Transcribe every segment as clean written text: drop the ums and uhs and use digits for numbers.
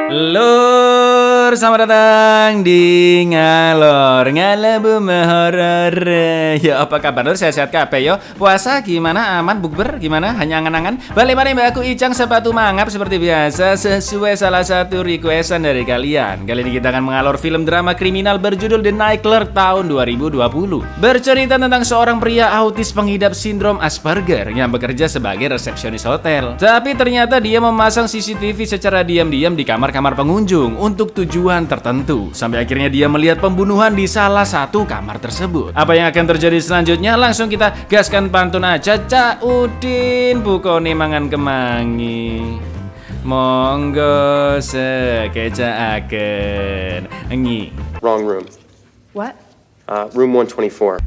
Lur, selamat datang di Ngalor Ngalabu Horor. Ya apa kabar lur, sehat-sehat kabeh yo. Puasa gimana, aman, bukber gimana, hanya angan-angan. Balik-balik mbak aku Icang sepatu mangap seperti biasa, sesuai salah satu requestan dari kalian. Kali ini kita akan mengalor film drama kriminal berjudul The Night Clerk tahun 2020. Bercerita tentang seorang pria autis pengidap sindrom Asperger yang bekerja sebagai resepsionis hotel. Tapi ternyata dia memasang CCTV secara diam-diam di kamar-kamar pengunjung untuk tujuan tertentu. Sampai akhirnya dia melihat pembunuhan di salah satu kamar tersebut. Apa yang akan terjadi selanjutnya? Langsung kita gaskan pantun aja. Cak Udin bukone mangan kemangi. Monggo sekecaaken engi. Wrong room. What? Room 124.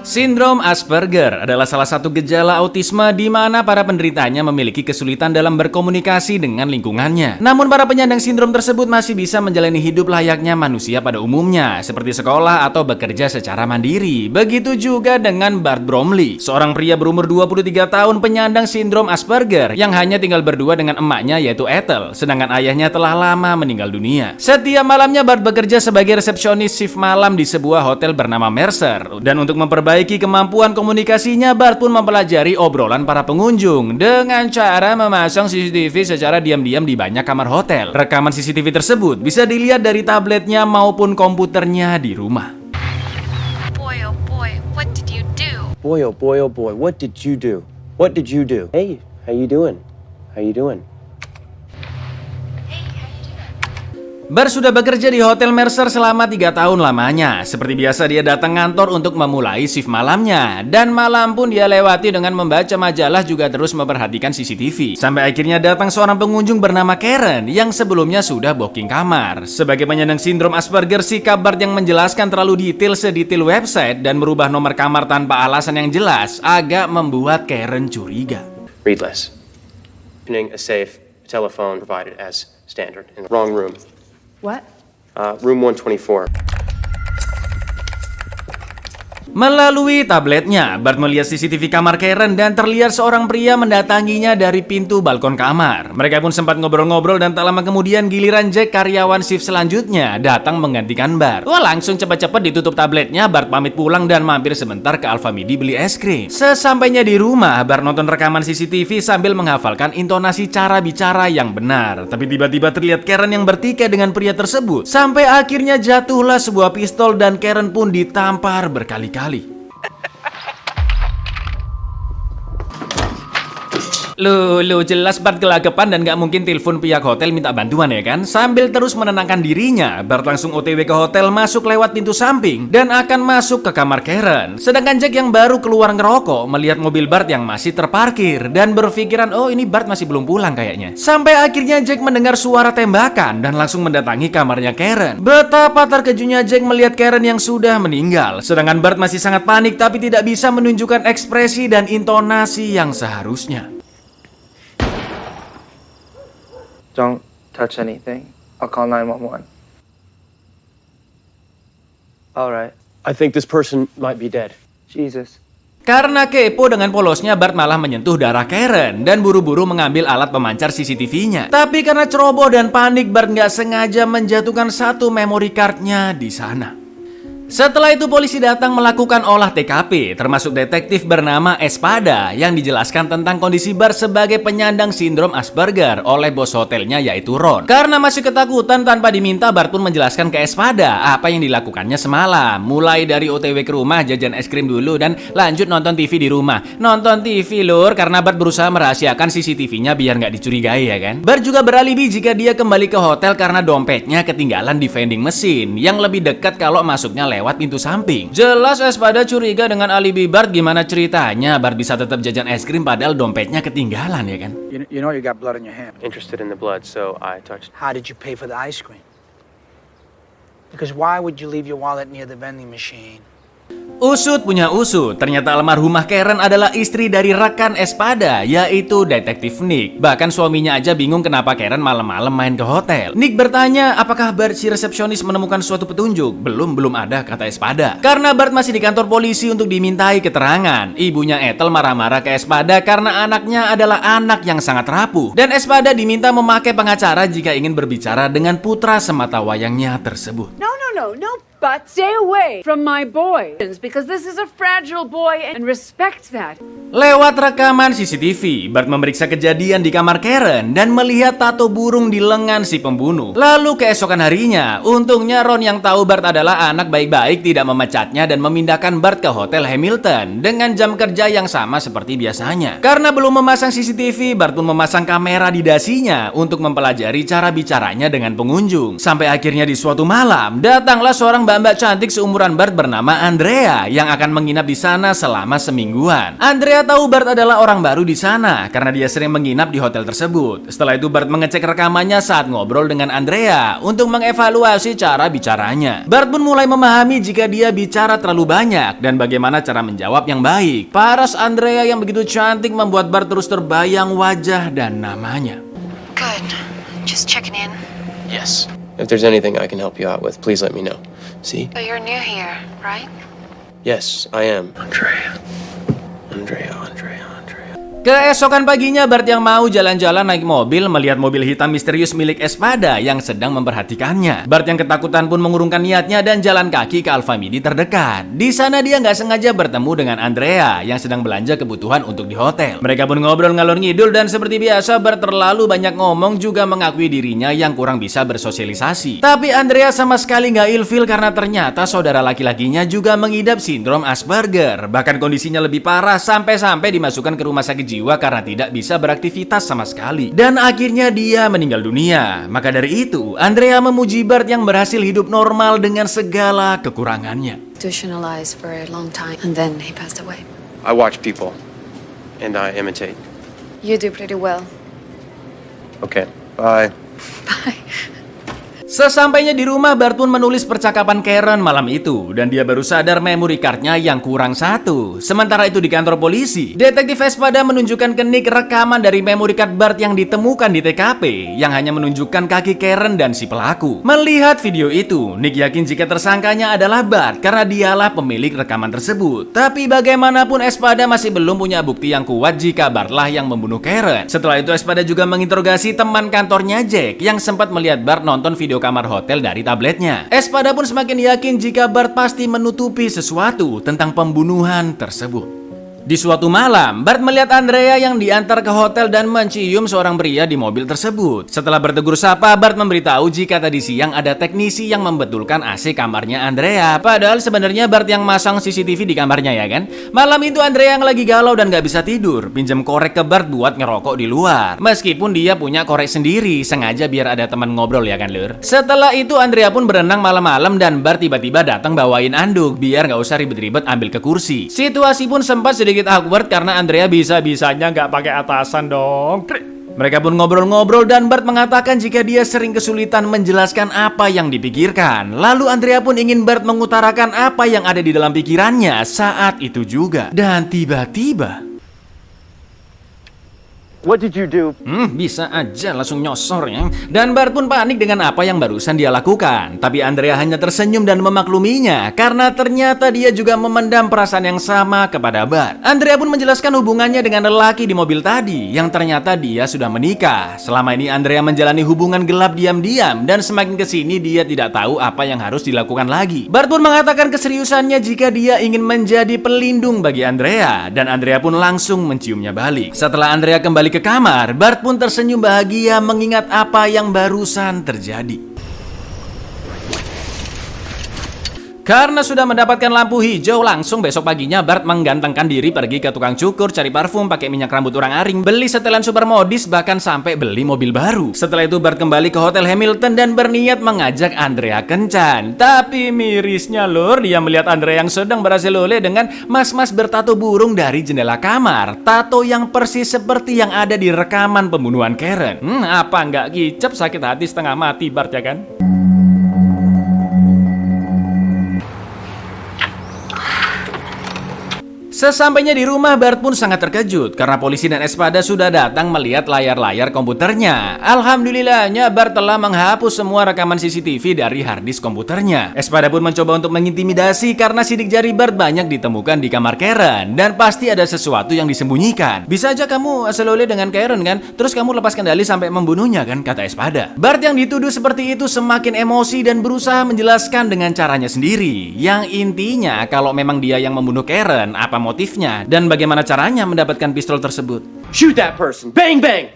Sindrom Asperger adalah salah satu gejala autisme di mana para penderitanya memiliki kesulitan dalam berkomunikasi dengan lingkungannya. Namun para penyandang sindrom tersebut masih bisa menjalani hidup layaknya manusia pada umumnya, seperti sekolah atau bekerja secara mandiri. Begitu juga dengan Bart Bromley, seorang pria berumur 23 tahun penyandang sindrom Asperger yang hanya tinggal berdua dengan emaknya yaitu Ethel, sedangkan ayahnya telah lama meninggal dunia. Setiap malamnya Bart bekerja sebagai resepsionis shift malam di sebuah hotel bernama Mercer, dan untuk memperbaiki kemampuan komunikasinya, Bart pun mempelajari obrolan para pengunjung dengan cara memasang CCTV secara diam-diam di banyak kamar hotel. Rekaman CCTV tersebut bisa dilihat dari tabletnya maupun komputernya di rumah. Boy, oh boy, what did you do? Boy, oh boy, oh boy, what did you do? What did you do? Hey, how you doing? How you doing? Bart sudah bekerja di Hotel Mercer selama 3 tahun lamanya. Seperti biasa dia datang kantor untuk memulai shift malamnya. Dan malam pun dia lewati dengan membaca majalah juga terus memperhatikan CCTV. Sampai akhirnya datang seorang pengunjung bernama Karen yang sebelumnya sudah booking kamar. Sebagai penyandang sindrom Asperger, sikap Bart yang menjelaskan terlalu detail sedetail website dan merubah nomor kamar tanpa alasan yang jelas agak membuat Karen curiga. Read less. Opening a safe, telephone provided as standard in the wrong room. What? Room 124. Melalui tabletnya, Bart melihat CCTV kamar Karen dan terlihat seorang pria mendatanginya dari pintu balkon kamar. Mereka pun sempat ngobrol-ngobrol dan tak lama kemudian giliran Jack, karyawan shift selanjutnya, datang menggantikan Bart. Wah, langsung cepat-cepat ditutup tabletnya, Bart pamit pulang dan mampir sebentar ke Alfamidi beli es krim. Sesampainya di rumah, Bart nonton rekaman CCTV sambil menghafalkan intonasi cara bicara yang benar. Tapi tiba-tiba terlihat Karen yang bertikai dengan pria tersebut. Sampai akhirnya jatuhlah sebuah pistol dan Karen pun ditampar berkali-kali. Loh, jelas Bart gelagapan dan gak mungkin telepon pihak hotel minta bantuan ya kan? Sambil terus menenangkan dirinya, Bart langsung OTW ke hotel, masuk lewat pintu samping dan akan masuk ke kamar Karen. Sedangkan Jack yang baru keluar ngerokok melihat mobil Bart yang masih terparkir dan berpikiran, oh ini Bart masih belum pulang kayaknya. Sampai akhirnya Jack mendengar suara tembakan dan langsung mendatangi kamarnya Karen. Betapa terkejutnya Jack melihat Karen yang sudah meninggal. Sedangkan Bart masih sangat panik tapi tidak bisa menunjukkan ekspresi dan intonasi yang seharusnya. Don't touch anything. I'll call 911. All right. I think this person might be dead. Jesus. Karena kepo dengan polosnya, Bart malah menyentuh darah Karen dan buru-buru mengambil alat pemancar CCTV-nya. Tapi karena ceroboh dan panik, Bart nggak sengaja menjatuhkan satu memory card-nya di sana. Setelah itu polisi datang melakukan olah TKP, termasuk detektif bernama Espada yang dijelaskan tentang kondisi Bart sebagai penyandang sindrom Asperger oleh bos hotelnya yaitu Ron. Karena masih ketakutan tanpa diminta, Bart pun menjelaskan ke Espada apa yang dilakukannya semalam. Mulai dari OTW ke rumah, jajan es krim dulu, dan lanjut nonton TV di rumah. Nonton TV lur, karena Bart berusaha merahasiakan CCTV-nya biar nggak dicurigai ya kan. Bart juga beralibi jika dia kembali ke hotel karena dompetnya ketinggalan di vending machine yang lebih dekat kalau masuknya lewat pintu samping. Jelas Espada curiga dengan alibi Bart. Gimana ceritanya Bart bisa tetap jajan es krim padahal dompetnya ketinggalan ya kan? You know you got blood on your hand. Interested in the blood, so I touched. How did you pay for the ice cream? Because why would you leave your wallet near the vending machine? Usut punya usut, ternyata almarhumah Karen adalah istri dari rekan Espada, yaitu detektif Nick. Bahkan suaminya aja bingung kenapa Karen malam-malam main ke hotel. Nick bertanya, apakah Bart si resepsionis menemukan suatu petunjuk? Belum ada, kata Espada. Karena Bart masih di kantor polisi untuk dimintai keterangan. Ibunya Ethel marah-marah ke Espada karena anaknya adalah anak yang sangat rapuh. Dan Espada diminta memakai pengacara jika ingin berbicara dengan putra sematawayangnya tersebut. No, but stay away from my boy. Because this is a fragile boy and respect that. Lewat rekaman CCTV, Bart memeriksa kejadian di kamar Karen dan melihat tato burung di lengan si pembunuh. Lalu keesokan harinya, untungnya Ron yang tahu Bart adalah anak baik-baik tidak memecatnya dan memindahkan Bart ke Hotel Hamilton dengan jam kerja yang sama seperti biasanya. Karena belum memasang CCTV, Bart pun memasang kamera di dasinya untuk mempelajari cara bicaranya dengan pengunjung. Sampai akhirnya di suatu malam, datanglah seorang mbak-mbak cantik seumuran Bart bernama Andrea yang akan menginap di sana selama semingguan. Andrea tahu Bart adalah orang baru di sana karena dia sering menginap di hotel tersebut. Setelah itu Bart mengecek rekamannya saat ngobrol dengan Andrea untuk mengevaluasi cara bicaranya. Bart pun mulai memahami jika dia bicara terlalu banyak dan bagaimana cara menjawab yang baik. Paras Andrea yang begitu cantik membuat Bart terus terbayang wajah dan namanya. Good. Just checking in. Yes. If there's anything I can help you out with, please let me know. See? So you're new here, right? Yes, I am. Andrea. Keesokan paginya Bart yang mau jalan-jalan naik mobil melihat mobil hitam misterius milik Espada yang sedang memperhatikannya. Bart yang ketakutan pun mengurungkan niatnya dan jalan kaki ke Alfamidi terdekat. Di sana dia nggak sengaja bertemu dengan Andrea yang sedang belanja kebutuhan untuk di hotel. Mereka pun ngobrol ngalor ngidul dan seperti biasa Bart terlalu banyak ngomong juga mengakui dirinya yang kurang bisa bersosialisasi. Tapi Andrea sama sekali nggak ilfil karena ternyata saudara laki-lakinya juga mengidap sindrom Asperger. Bahkan kondisinya lebih parah sampai-sampai dimasukkan ke rumah sakit jiwa karena tidak bisa beraktivitas sama sekali. Dan akhirnya dia meninggal dunia. Maka dari itu, Andrea memuji Bart yang berhasil hidup normal dengan segala kekurangannya. Institutionalized for a long time, and then he passed away. I watch people, and I imitate. You do pretty well. Okay, bye. Bye. Sesampainya di rumah, Bart pun menulis percakapan Karen malam itu dan dia baru sadar memory cardnya yang kurang satu. Sementara itu di kantor polisi, detektif Espada menunjukkan ke Nick rekaman dari memory card Bart yang ditemukan di TKP yang hanya menunjukkan kaki Karen dan si pelaku. Melihat video itu, Nick yakin jika tersangkanya adalah Bart karena dialah pemilik rekaman tersebut. Tapi bagaimanapun Espada masih belum punya bukti yang kuat jika Bartlah yang membunuh Karen. Setelah itu Espada juga menginterogasi teman kantornya Jack yang sempat melihat Bart nonton video kamar hotel dari tabletnya. Espada pun semakin yakin jika Bart pasti menutupi sesuatu tentang pembunuhan tersebut. Di suatu malam, Bart melihat Andrea yang diantar ke hotel dan mencium seorang pria di mobil tersebut. Setelah bertegur sapa, Bart memberitahu jika tadi siang ada teknisi yang membetulkan AC kamarnya Andrea. Padahal sebenarnya Bart yang masang CCTV di kamarnya ya kan. Malam itu Andrea yang lagi galau dan gak bisa tidur, pinjam korek ke Bart buat ngerokok di luar. Meskipun dia punya korek sendiri, sengaja biar ada teman ngobrol ya kan lur. Setelah itu Andrea pun berenang malam-malam dan Bart tiba-tiba datang bawain anduk biar gak usah ribet-ribet ambil ke kursi. Situasi pun sempat sedikit awkward karena Andrea bisa-bisanya nggak pakai atasan dong. Mereka pun ngobrol-ngobrol dan Bart mengatakan jika dia sering kesulitan menjelaskan apa yang dipikirkan. Lalu Andrea pun ingin Bart mengutarakan apa yang ada di dalam pikirannya saat itu juga. Dan tiba-tiba What did you do? Bisa aja langsung nyosor ya. Dan Bart pun panik dengan apa yang barusan dia lakukan. Tapi Andrea hanya tersenyum dan memakluminya karena ternyata dia juga memendam perasaan yang sama kepada Bart. Andrea pun menjelaskan hubungannya dengan lelaki di mobil tadi yang ternyata dia sudah menikah. Selama ini Andrea menjalani hubungan gelap diam-diam dan semakin kesini dia tidak tahu apa yang harus dilakukan lagi. Bart pun mengatakan keseriusannya jika dia ingin menjadi pelindung bagi Andrea dan Andrea pun langsung menciumnya balik. Setelah Andrea kembali ke kamar, Bart pun tersenyum bahagia mengingat apa yang barusan terjadi. Karena sudah mendapatkan lampu hijau, langsung besok paginya Bart menggantengkan diri pergi ke tukang cukur, cari parfum, pakai minyak rambut orang aring, beli setelan super modis, bahkan sampai beli mobil baru. Setelah itu Bart kembali ke Hotel Hamilton dan berniat mengajak Andrea kencan. Tapi mirisnya lur, dia melihat Andrea yang sedang berhasil oleh dengan mas-mas bertato burung dari jendela kamar. Tato yang persis seperti yang ada di rekaman pembunuhan Karen. Apa nggak kicep, sakit hati setengah mati Bart ya kan? Sesampainya di rumah, Bart pun sangat terkejut karena polisi dan Espada sudah datang melihat layar-layar komputernya. Alhamdulillahnya, Bart telah menghapus semua rekaman CCTV dari harddisk komputernya. Espada pun mencoba untuk mengintimidasi karena sidik jari Bart banyak ditemukan di kamar Karen dan pasti ada sesuatu yang disembunyikan. Bisa aja kamu selole dengan Karen kan, terus kamu lepas kendali sampai membunuhnya kan, kata Espada. Bart yang dituduh seperti itu semakin emosi dan berusaha menjelaskan dengan caranya sendiri. Yang intinya kalau memang dia yang membunuh Karen, apa motifnya dan bagaimana caranya mendapatkan pistol tersebut. Shoot that person. Bang, bang.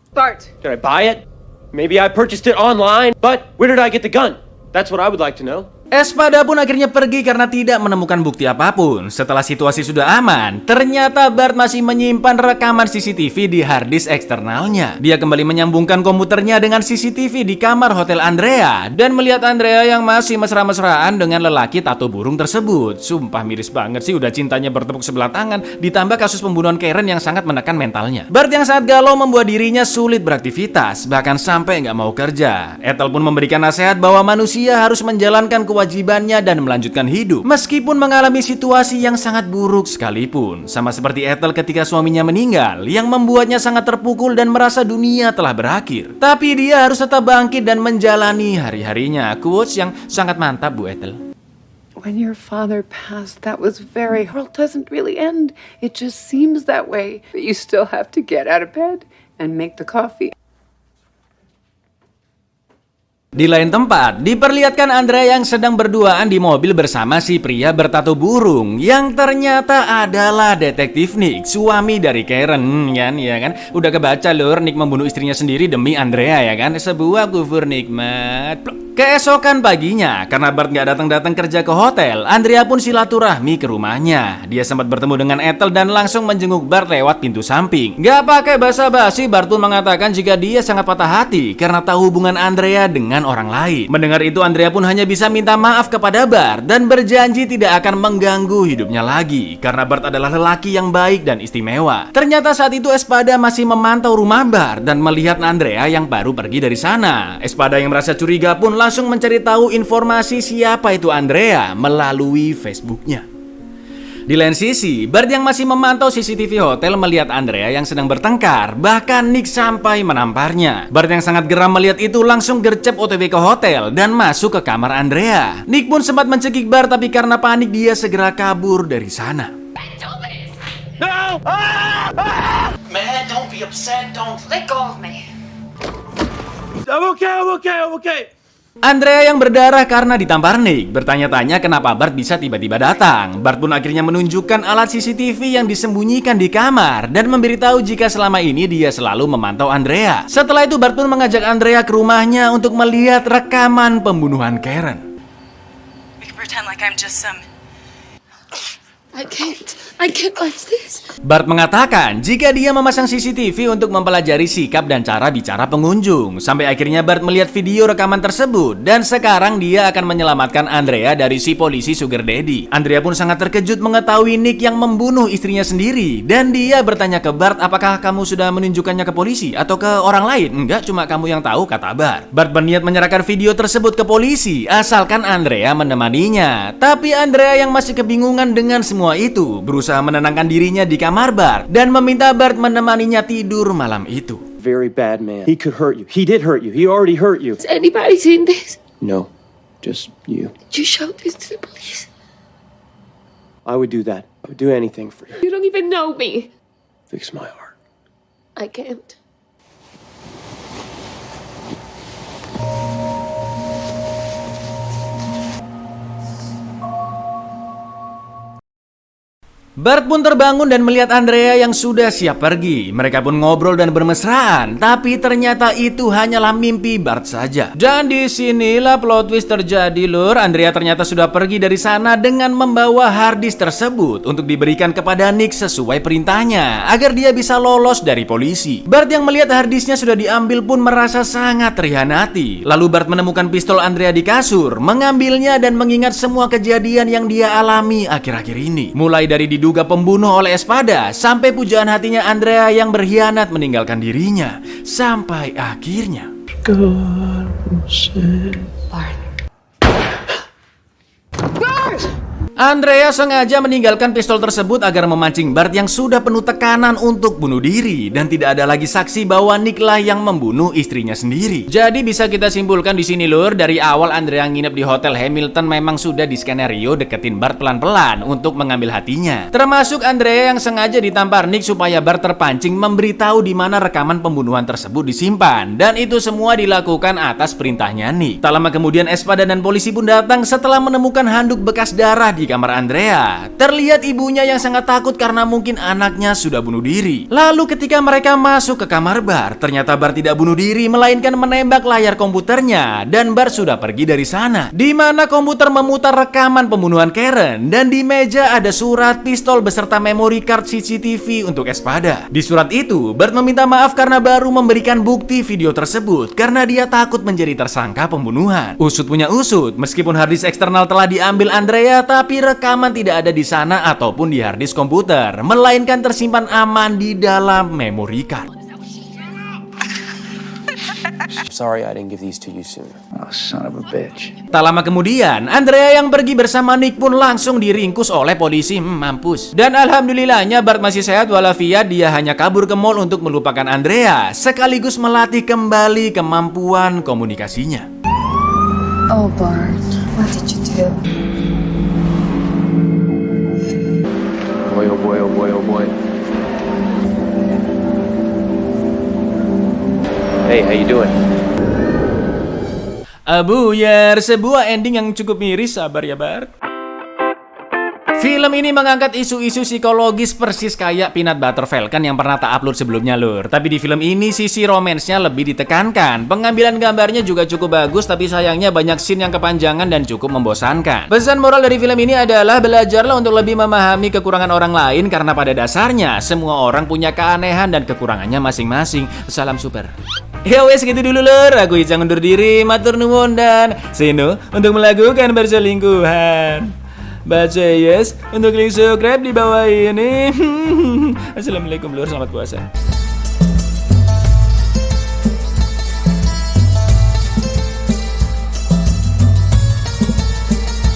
Bart. Did I buy it? Maybe I purchased it online. But where did I get the gun? That's what I would like to know. Espada pun akhirnya pergi karena tidak menemukan bukti apapun. Setelah situasi sudah aman, ternyata Bart masih menyimpan rekaman CCTV di harddisk eksternalnya. Dia kembali menyambungkan komputernya dengan CCTV di kamar hotel Andrea dan melihat Andrea yang masih mesra-mesraan dengan lelaki tato burung tersebut. Sumpah miris banget sih, udah cintanya bertepuk sebelah tangan, ditambah kasus pembunuhan Karen yang sangat menekan mentalnya. Bart yang sangat galau membuat dirinya sulit beraktivitas, bahkan sampai nggak mau kerja. Ethel pun memberikan nasihat bahwa manusia harus menjalankan kewajibannya dan melanjutkan hidup meskipun mengalami situasi yang sangat buruk sekalipun, sama seperti Ethel ketika suaminya meninggal yang membuatnya sangat terpukul dan merasa dunia telah berakhir. Tapi dia harus tetap bangkit dan menjalani hari-harinya. Quotes yang sangat mantap, Bu Ethel. When your father passed, that was very hard. It doesn't really end. It just seems that way. But you still have to get out of bed and make the coffee. Di lain tempat, diperlihatkan Andrea yang sedang berduaan di mobil bersama si pria bertato burung yang ternyata adalah detektif Nick, suami dari Karen, kan? Ya kan? Udah kebaca lur, Nick membunuh istrinya sendiri demi Andrea, ya kan? Sebuah kufur nikmat. Keesokan paginya, karena Bart nggak datang-datang kerja ke hotel, Andrea pun silaturahmi ke rumahnya. Dia sempat bertemu dengan Ethel dan langsung menjenguk Bart lewat pintu samping. Gak pakai basa-basi, Bart pun mengatakan jika dia sangat patah hati karena tahu hubungan Andrea dengan orang lain. Mendengar itu, Andrea pun hanya bisa minta maaf kepada Bart dan berjanji tidak akan mengganggu hidupnya lagi karena Bart adalah lelaki yang baik dan istimewa. Ternyata saat itu Espada masih memantau rumah Bart dan melihat Andrea yang baru pergi dari sana. Espada yang merasa curiga pun langsung mencari tahu informasi siapa itu Andrea melalui Facebooknya. Di lain sisi, Bart yang masih memantau CCTV hotel melihat Andrea yang sedang bertengkar, bahkan Nick sampai menamparnya. Bart yang sangat geram melihat itu langsung gercep OTW ke hotel dan masuk ke kamar Andrea. Nick pun sempat mencekik Bart, tapi karena panik dia segera kabur dari sana. No! Man, don't be upset. Don't Let go of me. I'm okay. Andrea yang berdarah karena ditampar Nick bertanya-tanya kenapa Bart bisa tiba-tiba datang. Bart pun akhirnya menunjukkan alat CCTV yang disembunyikan di kamar dan memberitahu jika selama ini dia selalu memantau Andrea. Setelah itu Bart pun mengajak Andrea ke rumahnya untuk melihat rekaman pembunuhan Karen. We can pretend like I'm just some... I can't watch this. Bart mengatakan jika dia memasang CCTV untuk mempelajari sikap dan cara bicara pengunjung. Sampai akhirnya Bart melihat video rekaman tersebut dan sekarang dia akan menyelamatkan Andrea dari si polisi sugar daddy. Andrea pun sangat terkejut mengetahui Nick yang membunuh istrinya sendiri dan dia bertanya ke Bart, apakah kamu sudah menunjukkannya ke polisi atau ke orang lain? Enggak, cuma kamu yang tahu, kata Bart. Bart berniat menyerahkan video tersebut ke polisi asalkan Andrea menemaninya. Tapi Andrea yang masih kebingungan dengan semua itu berusaha menenangkan dirinya di kamar Bart dan meminta Bart menemaninya tidur malam itu. Very bad man. He could hurt you. He did hurt you. He already hurt you. Has anybody seen this? No, just you. Did you show this to the police? I would do that. I would do anything for you. You don't even know me. Fix my heart. I can't. Bart pun terbangun dan melihat Andrea yang sudah siap pergi. Mereka pun ngobrol dan bermesraan, tapi ternyata itu hanyalah mimpi Bart saja. Dan disinilah plot twist terjadi lur. Andrea ternyata sudah pergi dari sana dengan membawa harddisk tersebut untuk diberikan kepada Nick sesuai perintahnya agar dia bisa lolos dari polisi. Bart yang melihat harddisknya sudah diambil pun merasa sangat terhianati. Lalu Bart menemukan pistol Andrea di kasur, mengambilnya dan mengingat semua kejadian yang dia alami akhir-akhir ini. Mulai dari diduga pembunuh oleh Espada sampai pujaan hatinya Andrea yang berkhianat meninggalkan dirinya sampai akhirnya Andrea sengaja meninggalkan pistol tersebut agar memancing Bart yang sudah penuh tekanan untuk bunuh diri. Dan tidak ada lagi saksi bahwa Nick lah yang membunuh istrinya sendiri. Jadi bisa kita simpulkan di sini lur, dari awal Andrea nginep di Hotel Hamilton memang sudah diskenario deketin Bart pelan-pelan untuk mengambil hatinya. Termasuk Andrea yang sengaja ditampar Nick supaya Bart terpancing memberitahu di mana rekaman pembunuhan tersebut disimpan. Dan itu semua dilakukan atas perintahnya Nick. Tak lama kemudian Espada dan polisi pun datang setelah menemukan handuk bekas darah di kamar Andrea. Terlihat ibunya yang sangat takut karena mungkin anaknya sudah bunuh diri. Lalu ketika mereka masuk ke kamar Bart, ternyata Bart tidak bunuh diri melainkan menembak layar komputernya. Dan Bart sudah pergi dari sana, di mana komputer memutar rekaman pembunuhan Karen. Dan di meja ada surat, pistol beserta memory card CCTV untuk Espada. Di surat itu Bart meminta maaf karena baru memberikan bukti video tersebut karena dia takut menjadi tersangka pembunuhan. Usut punya usut, meskipun harddisk eksternal telah diambil Andrea, tapi rekaman tidak ada di sana ataupun di harddisk komputer, melainkan tersimpan aman di dalam memory card. Sorry I didn't give these to you sooner. Oh, son of a bitch. Tak lama kemudian, Andrea yang pergi bersama Nick pun langsung diringkus oleh polisi. Mampus. Dan alhamdulillahnya Bart masih sehat walafiat, dia hanya kabur ke mall untuk melupakan Andrea, sekaligus melatih kembali kemampuan komunikasinya. Oh, Bart, what did you do? Boy, oh boy, oh boy, oh boy. Hey, how you doing? Abuyar, sebuah ending yang cukup miris, sabar ya Bart. Film ini mengangkat isu-isu psikologis persis kayak Peanut Butter Falcon yang pernah tak upload sebelumnya lur. Tapi di film ini sisi romansnya lebih ditekankan. Pengambilan gambarnya juga cukup bagus, tapi sayangnya banyak scene yang kepanjangan dan cukup membosankan. Pesan moral dari film ini adalah belajarlah untuk lebih memahami kekurangan orang lain, karena pada dasarnya semua orang punya keanehan dan kekurangannya masing-masing. Salam super. Ya wes gitu dulu lur, aku Icang undur diri, matur nuwun dan seno untuk melakukan perselingkuhan. Baca yes untuk link subscribe di bawah ini. Assalamualaikum lur, selamat puasa.